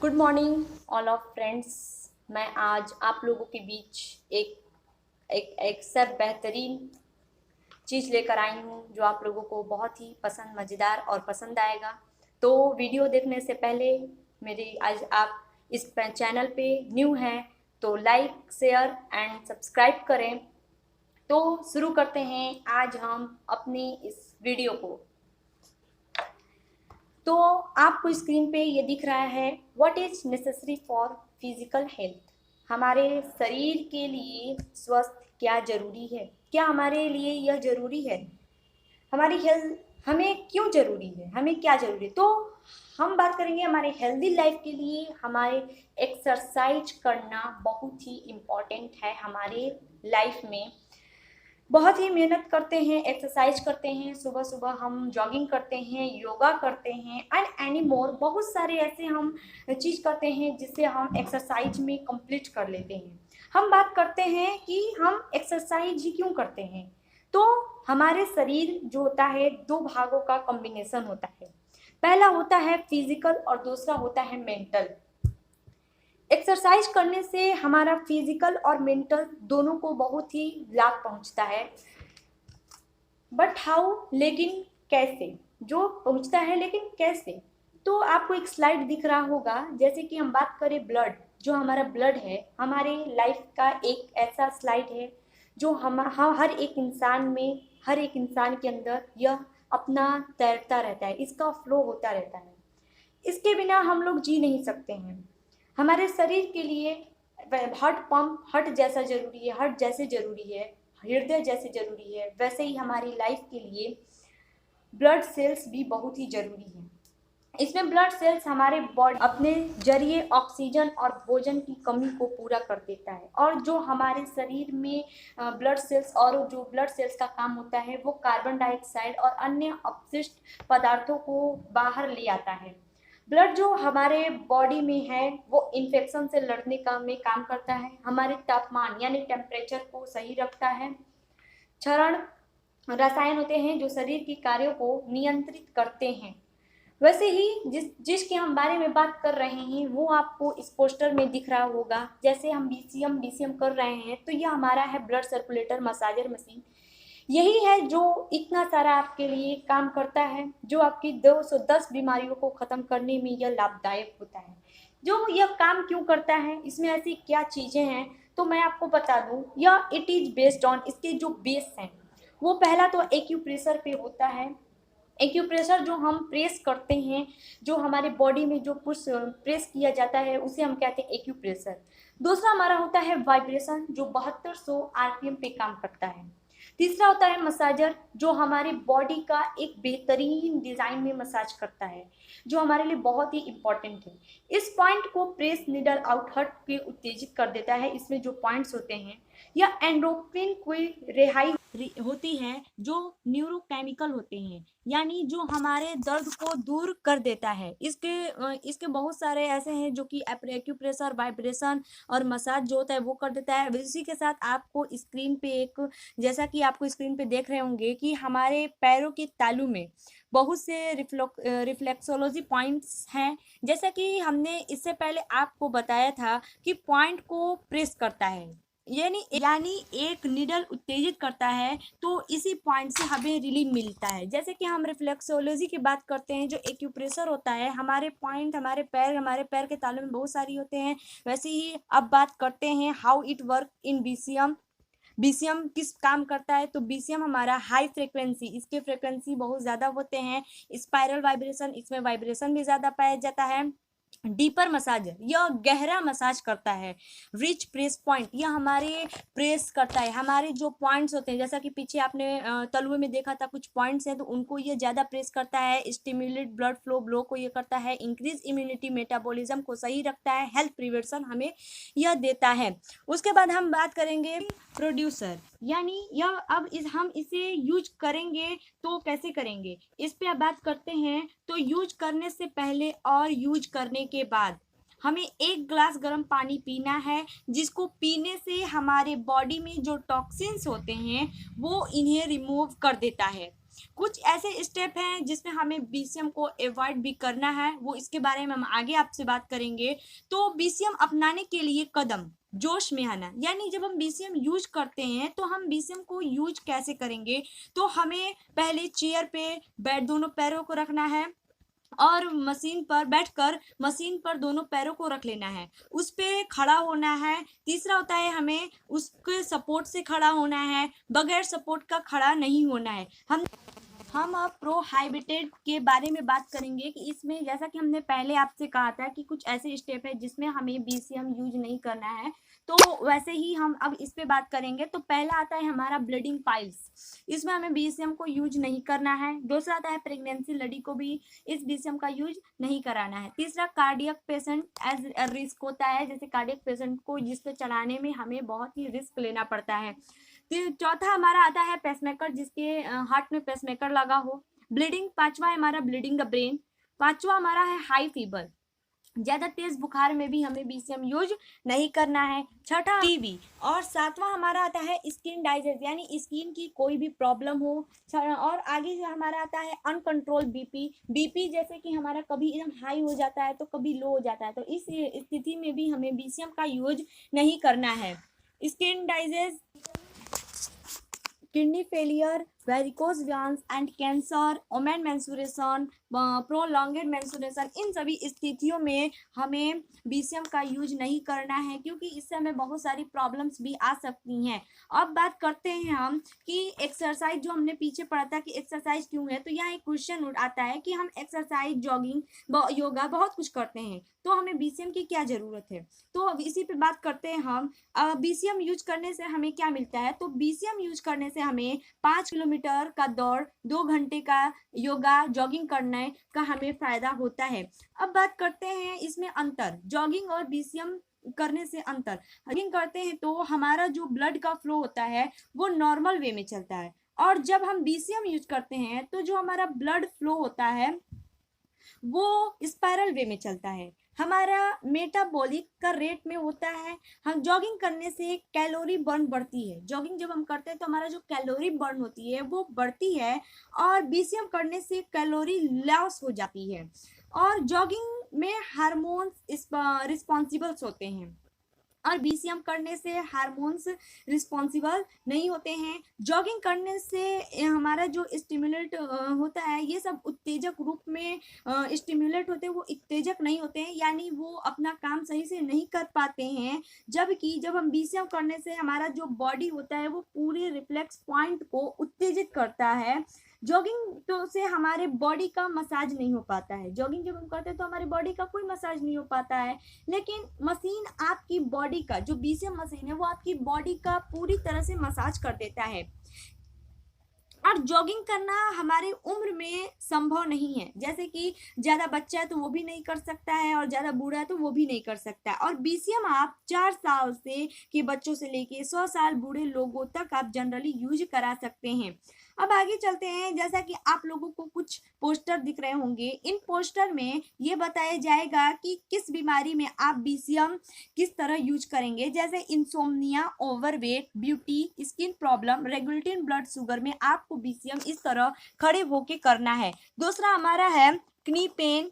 Good morning all of friends. मैं आज आप लोगों के बीच एक सब बेहतरीन चीज़ लेकर आई हूँ जो आप लोगों को बहुत ही पसंद मज़ेदार और पसंद आएगा। तो वीडियो देखने से पहले मेरी आज आप इस चैनल पे न्यू हैं तो लाइक शेयर एंड सब्सक्राइब करें। तो शुरू करते हैं आज हम अपनी इस वीडियो को। तो आपको स्क्रीन पे ये दिख रहा है what is necessary for physical health. हमारे शरीर के लिए स्वस्थ क्या जरूरी है, क्या हमारे लिए यह जरूरी है, हमारी हेल्थ हमें क्यों जरूरी है, हमें क्या जरूरी है। तो हम बात करेंगे हमारे हेल्दी लाइफ के लिए हमारे एक्सरसाइज करना बहुत ही इम्पॉर्टेंट है। हमारे लाइफ में बहुत ही मेहनत करते हैं, एक्सरसाइज करते हैं, सुबह सुबह हम जॉगिंग करते हैं, योगा करते हैं एंड एनी मोर। बहुत सारे ऐसे हम चीज़ करते हैं जिससे हम एक्सरसाइज में कंप्लीट कर लेते हैं। हम बात करते हैं कि हम एक्सरसाइज ही क्यों करते हैं। तो हमारे शरीर जो होता है दो भागों का कॉम्बिनेशन होता है। पहला होता है फिजिकल और दूसरा होता है मेंटल। एक्सरसाइज करने से हमारा फिजिकल और मेंटल दोनों को बहुत ही लाभ पहुंचता है। बट हाउ, लेकिन कैसे, जो पहुंचता है लेकिन कैसे। तो आपको एक स्लाइड दिख रहा होगा, जैसे कि हम बात करें ब्लड, जो हमारा ब्लड है हमारे लाइफ का एक ऐसा स्लाइड है जो हम हर एक इंसान में, हर एक इंसान के अंदर यह अपना तैरता रहता है, इसका फ्लो होता रहता है। इसके बिना हम लोग जी नहीं सकते हैं। हमारे शरीर के लिए हार्ट पंप हार्ट जैसा जरूरी है, हार्ट जैसे जरूरी है, हृदय जैसे जरूरी है, वैसे ही हमारी लाइफ के लिए ब्लड सेल्स भी बहुत ही जरूरी है। इसमें ब्लड सेल्स हमारे बॉडी अपने जरिए ऑक्सीजन और भोजन की कमी को पूरा कर देता है। और जो हमारे शरीर में ब्लड सेल्स और जो ब्लड सेल्स का काम होता है वो कार्बन डाइऑक्साइड और अन्य अपशिष्ट पदार्थों को बाहर ले आता है। ब्लड जो हमारे बॉडी में है वो इन्फेक्शन से लड़ने का में काम करता है, हमारे तापमान यानी टेम्परेचर को सही रखता है। क्षरण रसायन होते हैं जो शरीर के कार्यों को नियंत्रित करते हैं। वैसे ही जिसके हम बारे में बात कर रहे हैं वो आपको इस पोस्टर में दिख रहा होगा। जैसे हम बीसीएम कर रहे हैं तो यह हमारा है ब्लड सर्कुलेटर मसाजर मशीन। यही है जो इतना सारा आपके लिए काम करता है, जो आपकी 210 बीमारियों को ख़त्म करने में यह लाभदायक होता है। जो यह काम क्यों करता है, इसमें ऐसी क्या चीज़ें हैं, तो मैं आपको बता दूं, यह इट इज़ बेस्ड ऑन, इसके जो बेस हैं वो पहला तो एक्यूप्रेशर पे होता है। एक्यूप्रेशर जो हम प्रेस करते हैं, जो हमारे बॉडी में जो पुश प्रेस किया जाता है उसे हम कहते हैं एक्यूप्रेशर। दूसरा हमारा होता है वाइब्रेशन जो 7200 आरपीएम पे काम करता है। तीसरा होता है मसाजर जो हमारे बॉडी का एक बेहतरीन डिज़ाइन में मसाज करता है, जो हमारे लिए बहुत ही इम्पॉर्टेंट है। इस पॉइंट को प्रेस नीडल आउटहट के उत्तेजित कर देता है। इसमें जो पॉइंट्स होते हैं या एंडोक्रिन की रिहाई होती है जो न्यूरोकेमिकल होते हैं, यानी जो हमारे दर्द को दूर कर देता है। इसके बहुत सारे ऐसे हैं जो कि एक्यूप्रेशर, वाइब्रेशन और मसाज जो होता है वो कर देता है। इसी के साथ आपको स्क्रीन पे एक, जैसा कि आपको स्क्रीन पे देख रहे होंगे कि हमारे पैरों के तालू में बहुत से रिफ्लेक्सोलॉजी पॉइंट्स हैं। जैसा कि हमने इससे पहले आपको बताया था कि पॉइंट को प्रेस करता है, यानी एक निडल उत्तेजित करता है तो इसी पॉइंट से हमें रिलीफ मिलता है। जैसे कि हम रिफ्लेक्सोलॉजी की बात करते हैं, जो एक्यूप्रेशर होता है हमारे पॉइंट, हमारे पैर के तालू में बहुत सारी होते हैं। वैसे ही अब बात करते हैं how it work in BCM. BCM किस काम करता है, तो बीसीएम हमारा हाई फ्रिक्वेंसी, इसके फ्रिक्वेंसी बहुत ज़्यादा होते हैं। स्पाइरल वाइब्रेशन, इसमें वाइब्रेशन भी ज़्यादा पाया जाता है। डीपर मसाजर, यह गहरा मसाज करता है। रिच प्रेस पॉइंट, यह हमारे प्रेस करता है, हमारे जो पॉइंट्स होते हैं, जैसा कि पीछे आपने तलुए में देखा था कुछ पॉइंट्स हैं तो उनको ये ज़्यादा प्रेस करता है। स्टिमुलेट ब्लड फ्लो को ये करता है। इंक्रीज इम्यूनिटी, मेटाबॉलिज्म को सही रखता है। हेल्थ प्रिवेंशन हमें यह देता है। उसके बाद हम बात करेंगे प्रोड्यूसर, यानी यह अब हम इसे यूज करेंगे तो कैसे करेंगे, इस पे अब बात करते हैं। तो यूज करने से पहले और यूज करने के बाद हमें 1 ग्लास गर्म पानी पीना है, जिसको पीने से हमारे बॉडी में जो टॉक्सिन्स होते हैं वो इन्हें रिमूव कर देता है। कुछ ऐसे स्टेप हैं जिसमें हमें बीसीएम को अवॉइड भी करना है, वो इसके बारे में हम आगे आपसे बात करेंगे। तो बीसीएम अपनाने के लिए कदम, जोश में आना, यानी जब हम बीसीएम यूज करते हैं तो हम बीसीएम को यूज कैसे करेंगे। तो हमें पहले चेयर पे दोनों पैरों को रखना है और मशीन पर बैठकर मशीन पर दोनों पैरों को रख लेना है, उस पे खड़ा होना है। तीसरा होता है हमें उसके सपोर्ट से खड़ा होना है, बगैर सपोर्ट का खड़ा नहीं होना है। हम अब प्रोहाइबिटेड के बारे में बात करेंगे कि इसमें, जैसा कि हमने पहले आपसे कहा था कि कुछ ऐसे स्टेप है जिसमें हमें बीसीएम यूज नहीं करना है, तो वैसे ही हम अब इस पे बात करेंगे। तो पहला आता है हमारा ब्लीडिंग पाइल्स, इसमें हमें बीसीएम को यूज नहीं करना है। दूसरा आता है प्रेगनेंसी लेडी को भी इस बीसीएम का यूज नहीं कराना है। तीसरा कार्डियक पेशेंट एज रिस्क होता है, जैसे कार्डियक पेशेंट को जिस पे चलाने में हमें बहुत ही रिस्क लेना पड़ता है। चौथा हमारा आता है पेसमेकर, जिसके हार्ट में पेसमेकर लगा हो। ब्लीडिंग, पांचवा है हमारा ब्लीडिंग द ब्रेन। पांचवा हमारा है हाई फीवर, ज्यादा तेज बुखार में भी हमें बीसीएम यूज नहीं करना है। छठा टीबी, और सातवां हमारा आता है स्किन डाइजेस, यानी स्किन की कोई भी प्रॉब्लम हो। और आगे जो हमारा आता है अनकंट्रोल बीपी जैसे कि हमारा कभी एकदम हाई हो जाता है तो कभी लो हो जाता है, तो इस स्थिति में भी हमें बीसीएम का यूज नहीं करना है। Skin diseases, kidney failure, varicose veins and cancer, women menstruation, prolonged menstruation, इन सभी स्थितियों में हमें बीसीएम का यूज नहीं करना है, क्योंकि इससे हमें बहुत सारी प्रॉब्लम्स भी आ सकती हैं। अब बात करते हैं हम कि एक्सरसाइज, जो हमने पीछे पढ़ा था कि एक्सरसाइज क्यों है, तो यहाँ एक क्वेश्चन आता है कि हम एक्सरसाइज, जॉगिंग, योगा बहुत कुछ करते हैं, तो हमें बीसीएम की क्या जरूरत है। तो अब इसी पे बात करते हैं हम। बीसीएम यूज करने से हमें क्या मिलता है। तो बीसीएम यूज करने से हमें 5 किलोमीटर का दौड़, 2 घंटे का योगा, जॉगिंग करने का हमें फायदा होता है। अब बात करते हैं इसमें अंतर, जॉगिंग और बीसीएम करने से अंतर। जॉगिंग करते हैं तो हमारा जो ब्लड का फ्लो होता है वो नॉर्मल वे में चलता है, और जब हम बीसीएम यूज करते हैं तो जो हमारा ब्लड फ्लो होता है वो स्पाइरल वे में चलता है, हमारा मेटाबॉलिक का रेट में होता है। हम जॉगिंग करने से कैलोरी बर्न बढ़ती है, जॉगिंग जब हम करते हैं तो हमारा जो कैलोरी बर्न होती है वो बढ़ती है, और बीसीएम करने से कैलोरी लॉस हो जाती है। और जॉगिंग में हार्मोन्स रिस्पॉन्सिबल्स होते हैं, और बीसीएम करने से हार्मोन्स रिस्पॉन्सिबल नहीं होते हैं। जॉगिंग करने से हमारा जो स्टिमुलेट होता है, ये सब उत्तेजक रूप में स्टिमुलेट होते हैं, वो उत्तेजक नहीं होते हैं, यानी वो अपना काम सही से नहीं कर पाते हैं। जबकि जब हम बीसीएम करने से हमारा जो बॉडी होता है वो पूरे रिफ्लेक्स पॉइंट को उत्तेजित करता है। जॉगिंग तो से हमारे बॉडी का मसाज नहीं हो पाता है, जॉगिंग जब हम करते हैं तो हमारी बॉडी का कोई मसाज नहीं हो पाता है, लेकिन मशीन आपकी बॉडी का, जो बीसीएम मशीन है वो आपकी बॉडी का पूरी तरह से मसाज कर देता है। और जॉगिंग करना हमारे उम्र में संभव नहीं है, जैसे कि ज़्यादा बच्चा है तो वो भी नहीं कर सकता है, और ज़्यादा बूढ़ा है तो वो भी नहीं कर सकता है। और बीसीएम आप 4 साल से के बच्चों से लेके 100 साल बूढ़े लोगों तक आप जनरली यूज करा सकते हैं। अब आगे चलते हैं, जैसा कि आप लोगों को कुछ पोस्टर दिख रहे होंगे, इन पोस्टर में ये बताया जाएगा कि किस बीमारी में आप बीसीएम किस तरह यूज करेंगे, जैसे insomnia, overweight, beauty, skin problem, regulating blood sugar में आपको बीसीएम इस तरह खड़े होके करना है। दूसरा हमारा है क्नी पेन,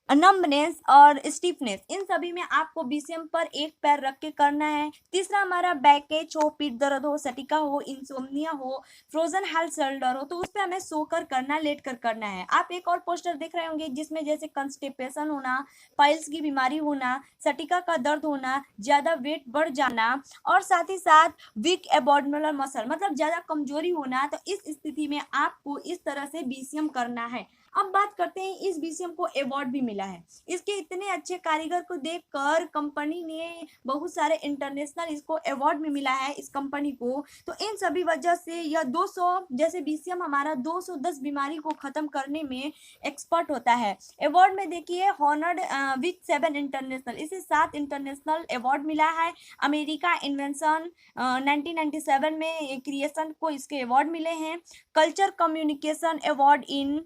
नम्बनेस और स्टिफनेस, इन सभी में आपको बीसीएम पर एक पैर रख के करना है। तीसरा हमारा बैक एच हो, पीठ दर्द हो, सटिका हो, इंसोम्निया हो, फ्रोजन हेल्थ शोल्डर हो, तो उस पर हमें सोकर करना, लेट कर करना है। आप एक और पोस्टर देख रहे होंगे जिसमें जैसे कंस्टिपेशन होना, पाइल्स की बीमारी होना, सटिका का दर्द होना, ज्यादा वेट बढ़ जाना, और साथ ही साथ वीक एबडोमिनल मसल, मतलब ज्यादा कमजोरी होना, तो इस स्थिति में आपको इस तरह से बीसीएम करना है। अब बात करते हैं, इस बीसीएम को अवार्ड भी मिला है, इसके इतने अच्छे कारीगर को देखकर कंपनी ने बहुत सारे इंटरनेशनल इसको अवार्ड भी मिला है इस कंपनी को। तो इन सभी वजह से यह 200, जैसे बीसीएम हमारा 210 बीमारी को खत्म करने में एक्सपर्ट होता है। अवार्ड में देखिए हॉनर्ड विथ 7 इंटरनेशनल, इसे 7 इंटरनेशनल अवार्ड मिला है। अमेरिका इन्वेंशन 1997 में क्रिएशन को इसके अवार्ड मिले हैं। Culture communication award in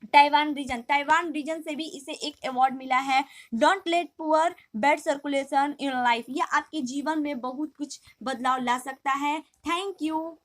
Taiwan region से भी इसे एक अवार्ड मिला है। Don't let poor bad circulation in life, ये आपके जीवन में बहुत कुछ बदलाव ला सकता है। Thank you.